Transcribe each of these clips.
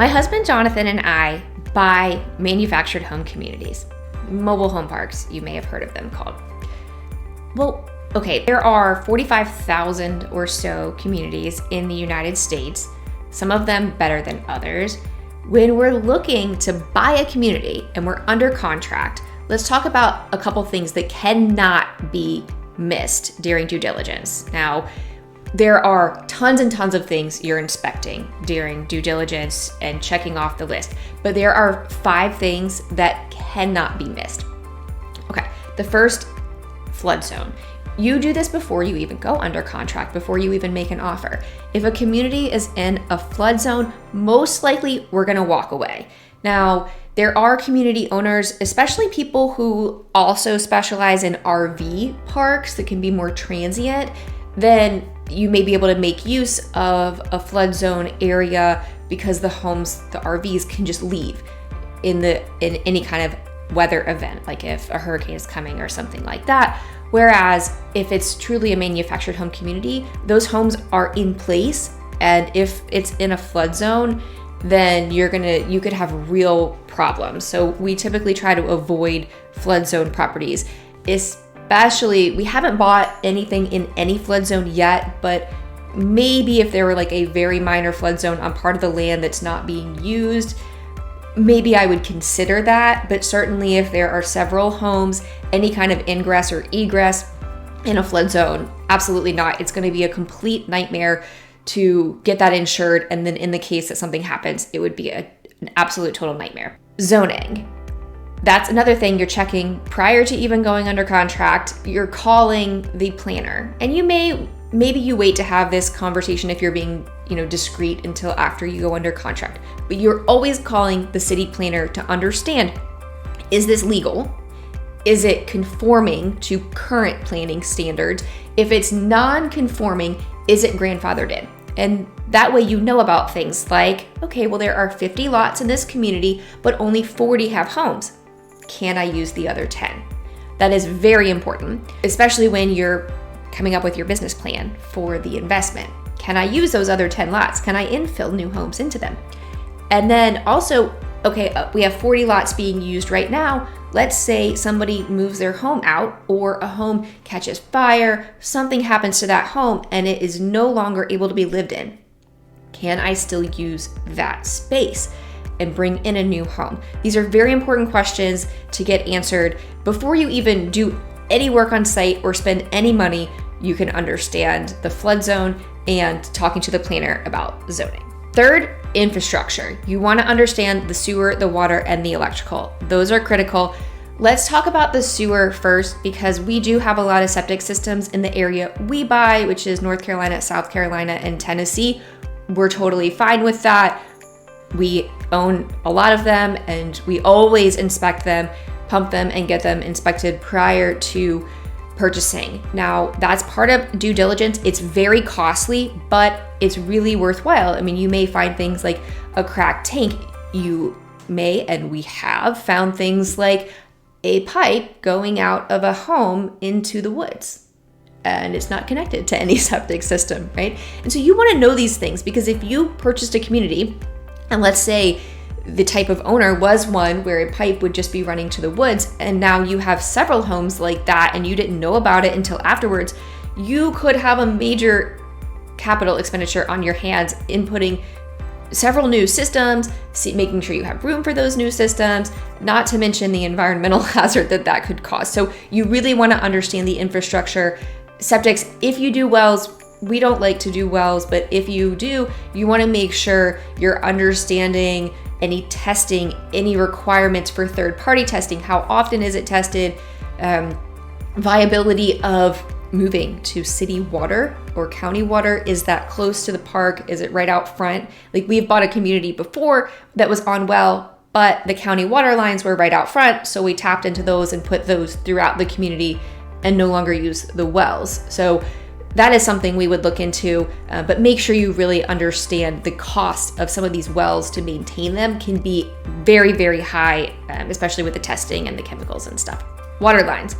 My husband Jonathan and I buy manufactured home communities, mobile home parks, you may have heard of them called. Well, okay, there are 45,000 or so communities in the United States, some of them better than others. When we're looking to buy a community and we're under contract, let's talk about a couple things that cannot be missed during due diligence. Now, there are tons and tons of things you're inspecting during due diligence and checking off the list, but there are 5 things that cannot be missed. Okay, the first, flood zone. You do this before you even go under contract, before you even make an offer. If a community is in a flood zone, most likely we're gonna walk away. Now, there are community owners, especially people who also specialize in RV parks that can be more transient, then you may be able to make use of a flood zone area because the homes, the RVs can just leave in any kind of weather event, like if a hurricane is coming or something like that. Whereas if it's truly a manufactured home community, those homes are in place, and if it's in a flood zone, then you could have real problems. So we typically try to avoid flood zone properties. Especially, we haven't bought anything in any flood zone yet, but maybe if there were like a very minor flood zone on part of the land that's not being used, maybe I would consider that. But certainly if there are several homes, any kind of ingress or egress in a flood zone, absolutely not. It's going to be a complete nightmare to get that insured. And then in the case that something happens, it would be an absolute total nightmare. Zoning. That's another thing you're checking prior to even going under contract. You're calling the planner, and maybe you wait to have this conversation if you're being, discreet until after you go under contract. But you're always calling the city planner to understand, is this legal? Is it conforming to current planning standards? If it's non-conforming, is it grandfathered in? And that way you know about things like, okay, well, there are 50 lots in this community, but only 40 have homes. Can I use the other 10? That is very important, especially when you're coming up with your business plan for the investment. Can I use those other 10 lots? Can I infill new homes into them? And then also, okay, we have 40 lots being used right now. Let's say somebody moves their home out, or a home catches fire, something happens to that home and it is no longer able to be lived in. Can I still use that space and bring in a new home? These are very important questions to get answered before you even do any work on site or spend any money. You can understand the flood zone and talking to the planner about zoning. Third, infrastructure. You want to understand the sewer, the water, and the electrical. Those are critical. Let's talk about the sewer first, because we do have a lot of septic systems in the area we buy, which is North Carolina, South Carolina, and Tennessee. We're totally fine with that. We own a lot of them, and we always inspect them, pump them, and get them inspected prior to purchasing. Now, that's part of due diligence. It's very costly, but it's really worthwhile. I mean, you may find things like a cracked tank. You may, and we have, found things like a pipe going out of a home into the woods, and it's not connected to any septic system, right? And so you want to know these things, because if you purchased a community, and let's say the type of owner was one where a pipe would just be running to the woods, and now you have several homes like that and you didn't know about it until afterwards, you could have a major capital expenditure on your hands, inputting several new systems, making sure you have room for those new systems, not to mention the environmental hazard that could cause. So you really want to understand the infrastructure. Septics, if you do wells, we don't like to do wells, but if you do, you want to make sure you're understanding any testing, any requirements for third-party testing. How often is it tested? Viability of moving to city water or county water. Is that close to the park? Is it right out front? Like, we've bought a community before that was on well, but the county water lines were right out front. So we tapped into those and put those throughout the community and no longer use the wells. So that is something we would look into, but make sure you really understand the cost of some of these wells to maintain them can be very, very high, especially with the testing and the chemicals and stuff. Water lines.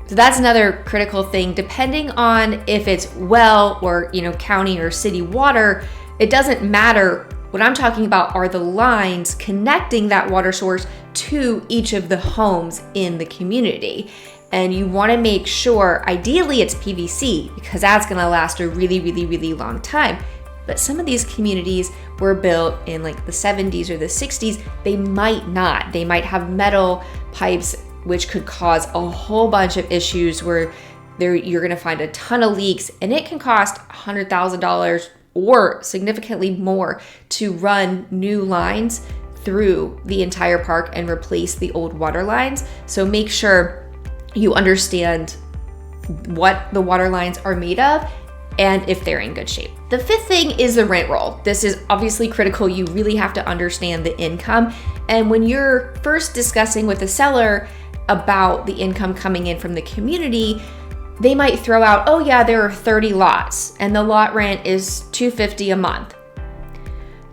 So that's another critical thing. Depending on if it's well or, county or city water, it doesn't matter What I'm talking about are the lines connecting that water source to each of the homes in the community. And you want to make sure, ideally it's PVC, because that's going to last a really, really, really long time. But some of these communities were built in like the 70s or the 60s. They might not. They might have metal pipes, which could cause a whole bunch of issues where you're going to find a ton of leaks, and it can cost $100,000 or significantly more to run new lines through the entire park and replace the old water lines. So make sure you understand what the water lines are made of and if they're in good shape. The fifth thing is the rent roll. This is obviously critical. You really have to understand the income. And when you're first discussing with the seller about the income coming in from the community, they might throw out, oh yeah, there are 30 lots and the lot rent is $250 a month.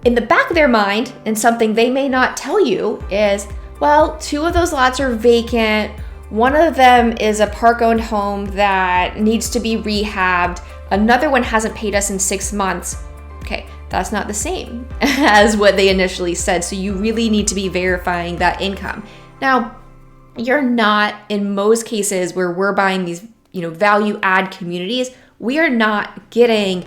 In the back of their mind, and something they may not tell you is, well, 2 of those lots are vacant. One of them is a park-owned home that needs to be rehabbed. Another one hasn't paid us in 6 months. Okay, that's not the same as what they initially said. So you really need to be verifying that income. Now, you're not, in most cases where we're buying these value add communities, we are not getting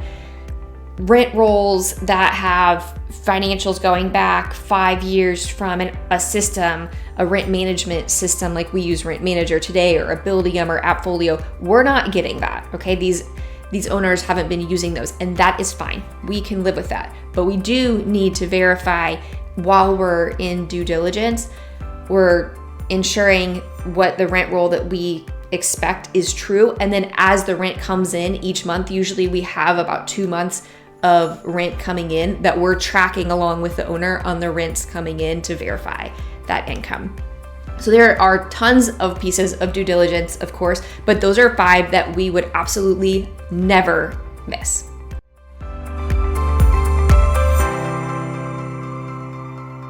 rent rolls that have financials going back 5 years from a system, a rent management system like we use Rent Manager today, or Abilitium or Appfolio. We're not getting that, okay? These owners haven't been using those, and that is fine. We can live with that. But we do need to verify while we're in due diligence, we're ensuring what the rent roll that we expect is true. And then as the rent comes in each month, usually we have about 2 months of rent coming in that we're tracking along with the owner on the rents coming in to verify that income. So there are tons of pieces of due diligence, of course, but those are 5 that we would absolutely never miss.